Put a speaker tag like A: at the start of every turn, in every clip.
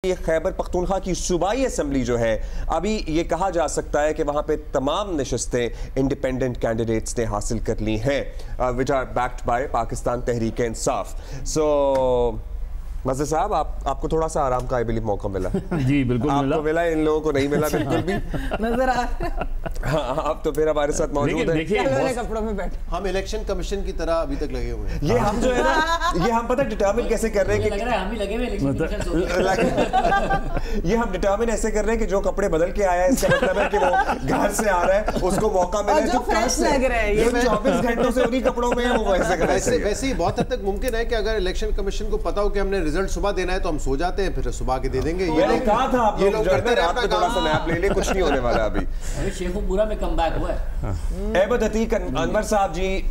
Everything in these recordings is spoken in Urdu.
A: یہ خیبر پختونخوا کی صوبائی اسمبلی جو ہے ابھی یہ کہا جا سکتا ہے کہ وہاں پہ تمام نشستیں انڈیپینڈنٹ کینڈیڈیٹس نے حاصل کر لی ہیں which are backed by Pakistan Tehreek Insaf. مزید صاحب آپ کو تھوڑا سا آرام کا بلیف موقع ملا.
B: جی بالکل
A: آپ کو ملا, ان لوگوں کو نہیں ملا بالکل بھی.
C: نظر آ
A: ہاں آپ تو پھر ہمارے ساتھ موجود ہیں.
C: کپڑوں میں بیٹھے
D: ہم الیکشن کمیشن کی طرح ابھی تک لگے ہوئے ہیں.
A: یہ ہم جو ہے نا یہ ہم پتہ ڈٹرمن کیسے کر رہے ہیں کہ
E: ہم ہی لگے ہوئے الیکشن
A: یہ ہم ڈٹرمن ایسے کر رہے ہیں کہ جو کپڑے بدل کے آیا ہے اس کا مطلب ہے کہ وہ گھر سے آ رہا ہے, اس کو موقع ملا ہے
C: جو فریش لگ رہا ہے یہ
A: 24 گھنٹوں سے انہی کپڑوں میں وہ ایسے کر رہے ہیں.
D: ویسے ہی بہت حد تک ممکن ہے کہ اگر الیکشن کمیشن کو پتا ہو کہ ہم نے رزلٹ صبح دینا ہے تو ہم سو جاتے ہیں, پھر صبح کے دے دیں گے.
A: میں نے کہا تھا آپ لوگ جو ہے رات میں تھوڑا سا نیپ لے لیں, کچھ نہیں ہونے والا ابھی.
E: شیخ پورا میں کم بیک ہوا ہے.
A: احمد عتیق انور صاحب جی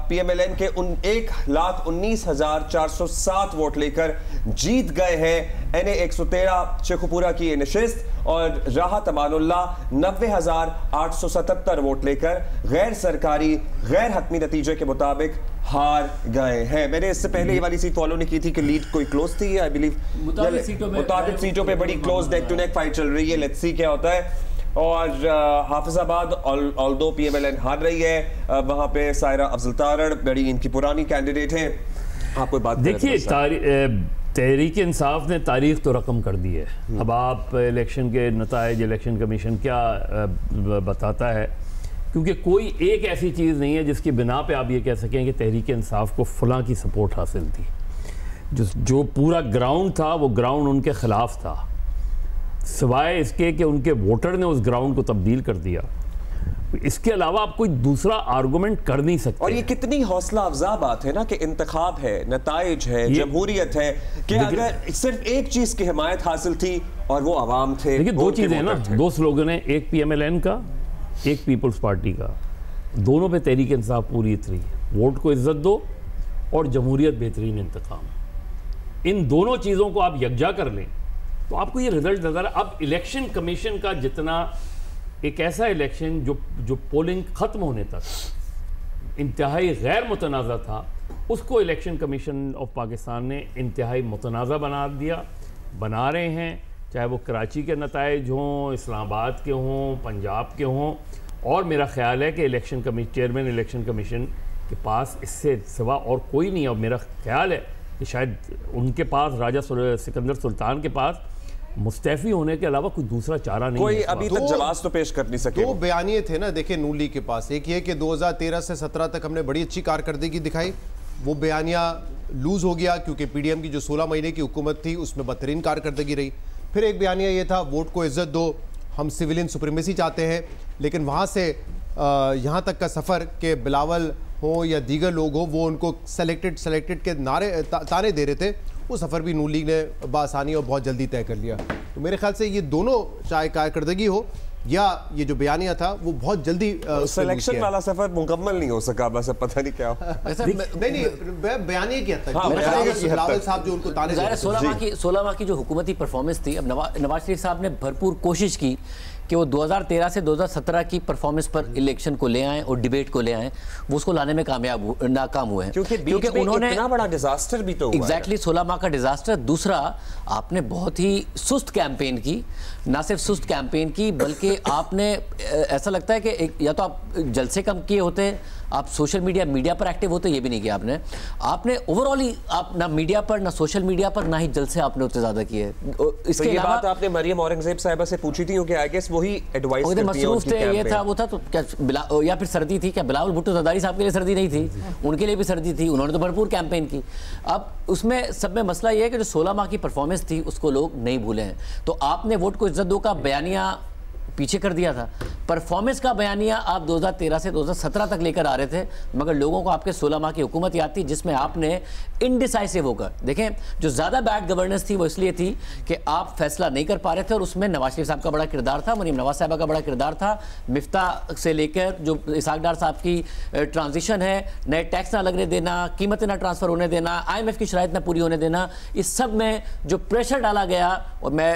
A: پی ایم ایل این کے 1,19,407 ووٹ لے کر جیت گئے ہیں این اے 113 شیخ پورا کی نشست, اور راحت امان اللہ 90,877 ووٹ لے کر غیر سرکاری غیر حتمی نتیجے کے مطابق ہار گئے ہیں. میں نے اس سے پہلے یہ والی سیٹ فالو نہیں کی تھی کہ لیڈ کوئی کلوز تھی, آئی بلیو مطابق سیٹوں پہ بڑی close neck to neck fight چل رہی ہے. لیٹس سی کیا ہوتا ہے. اور حافظ آباد آلدو پی ایم ایل این ہار رہی ہے, وہاں پہ سائرہ افضل تارڑ بڑی ان کی پرانی کینڈیڈیٹ ہیں. آپ کوئی بات
B: دیکھیے, تحریک انصاف نے تاریخ تو رقم کر دی ہے. اب آپ الیکشن کے نتائج, الیکشن کمیشن کیا بتاتا ہے, کیونکہ کوئی ایک ایسی چیز نہیں ہے جس کی بنا پہ آپ یہ کہہ سکیں کہ تحریک انصاف کو فلاں کی سپورٹ حاصل تھی. جو پورا گراؤنڈ تھا وہ گراؤنڈ ان کے خلاف تھا, سوائے اس کے کہ ان کے ووٹر نے اس گراؤنڈ کو تبدیل کر دیا. اس کے علاوہ آپ کوئی دوسرا آرگومنٹ کر نہیں سکتے.
A: اور یہ کتنی حوصلہ افزا بات ہے نا کہ انتخاب ہے, نتائج ہے, جمہوریت ہے, کہ اگر صرف ایک چیز کی حمایت حاصل تھی اور وہ عوام تھے.
B: دیکھیں دو چیزیں ہیں نا, دو سلوگن ہیں, ایک پی ایم ایل این کا, ایک پیپلز پارٹی کا. دونوں پہ تحریک انصاف پوری اتری, ووٹ کو عزت دو اور جمہوریت بہترین انتقام. ان دونوں چیزوں کو آپ یکجا کر لیں تو آپ کو یہ رزلٹ نظر. اب الیکشن کمیشن کا جتنا ایک ایسا الیکشن جو پولنگ ختم ہونے تک انتہائی غیر متنازع تھا, اس کو الیکشن کمیشن آف پاکستان نے انتہائی متنازع بنا رہے ہیں, چاہے وہ کراچی کے نتائج ہوں, اسلام آباد کے ہوں, پنجاب کے ہوں. اور میرا خیال ہے کہ چیئرمین الیکشن کمیشن کے پاس اس سے سوا اور کوئی نہیں ہے. اور میرا خیال ہے کہ شاید ان کے پاس راجہ سکندر سلطان کے پاس مستعفی ہونے کے علاوہ کوئی دوسرا چارہ نہیں ہے.
A: کوئی ابھی تک جواز تو پیش کر نہیں سکے.
D: دو بیانیے تھے نا, دیکھیں نون لیگ کے پاس. ایک یہ کہ 2013 سے 17 تک ہم نے بڑی اچھی کارکردگی دکھائی, وہ بیانیہ لوز ہو گیا کیونکہ پی ڈی ایم کی جو 16 مہینے کی حکومت تھی اس میں بدترین کارکردگی رہی. پھر ایک بیانیہ یہ تھا, ووٹ کو عزت دو, ہم سویلین سپریمیسی چاہتے ہیں. لیکن وہاں سے یہاں تک کا سفر کہ بلاول ہوں یا دیگر لوگ ہوں وہ ان کو سلیکٹڈ کے تانے دے رہے تھے, وہ سفر بھی نون لیگ نے بآسانی اور بہت جلدی طے کر لیا. تو میرے خیال سے یہ دونوں, چاہے کارکردگی ہو یا یہ جو بیانیہ تھا, وہ بہت جلدی
A: سلیکشن والا سفر مکمل نہیں ہو سکا, بس اب پتہ نہیں کیا ہو.
D: نہیں بیانیہ کی حد تک بلاول صاحب جو ان کو تانے دے
E: 16 ماہ کی جو حکومتی پرفارمنس تھی. اب نواز شریف صاحب نے بھرپور کوشش کی کہ وہ 2013 سے 2017 کی پرفارمنس پر الیکشن کو لے آئیں اور ڈیبیٹ کو لے آئیں, وہ اس کو لانے میں ناکام ہوئے ہیں.
A: کیونکہ انہوں نے اتنا بڑا ڈیزاسٹر بھی تو ہوا ہے.
E: ایگزیکٹلی 16 ماہ کا ڈیزاسٹر. دوسرا, آپ نے بہت ہی سست کیمپین کی, نہ صرف سست کیمپین کی بلکہ آپ نے ایسا لگتا ہے کہ یا تو آپ جلسے کم کیے ہوتے, آپ سوشل میڈیا پر ایکٹیو ہوتے, یہ بھی نہیں کیا آپ نے اوورآل ہی آپ نہ میڈیا پر, نہ سوشل میڈیا پر, نہ ہی جلسے آپ نے اتنے زیادہ کیے. اس کے علاوہ
A: بات آپ نے مریم اورنگزیب صاحبہ سے پوچھی تھی کہ آئی گیس وہی ایڈوائس کرتی ہیں.
E: مصروف تھے, یہ تھا وہ تھا, تو کیا یا پھر سردی تھی, کیا بلاول بھٹو زرداری صاحب کے لیے سردی نہیں تھی, ان کے لیے بھی سردی تھی, انہوں نے تو بھرپور کیمپین کی. اب اس میں سب میں مسئلہ یہ ہے کہ جو 16 ماہ کی پرفارمنس تھی اس کو لوگ نہیں بھولے ہیں. تو آپ نے ووٹ کو عزت دو کا بیانیہ پیچھے کر دیا تھا, پرفارمنس کا بیانیہ آپ 2013 سے 2017 تک لے کر آ رہے تھے, مگر لوگوں کو آپ کے 16 ماہ کی حکومت یاد تھی جس میں آپ نے انڈیسائسو ہو کر, دیکھیں جو زیادہ بیڈ گورننس تھی وہ اس لیے تھی کہ آپ فیصلہ نہیں کر پا رہے تھے, اور اس میں نواز شریف صاحب کا بڑا کردار تھا, مریم نواز صاحبہ کا بڑا کردار تھا. مفتاح سے لے کر جو اسحاق ڈار صاحب کی ٹرانزیشن ہے, نئے ٹیکس نہ لگنے دینا, قیمتیں نہ ٹرانسفر ہونے دینا, آئی ایم ایف کی شرائط نہ پوری ہونے دینا, اس سب میں جو پریشر ڈالا گیا, اور میں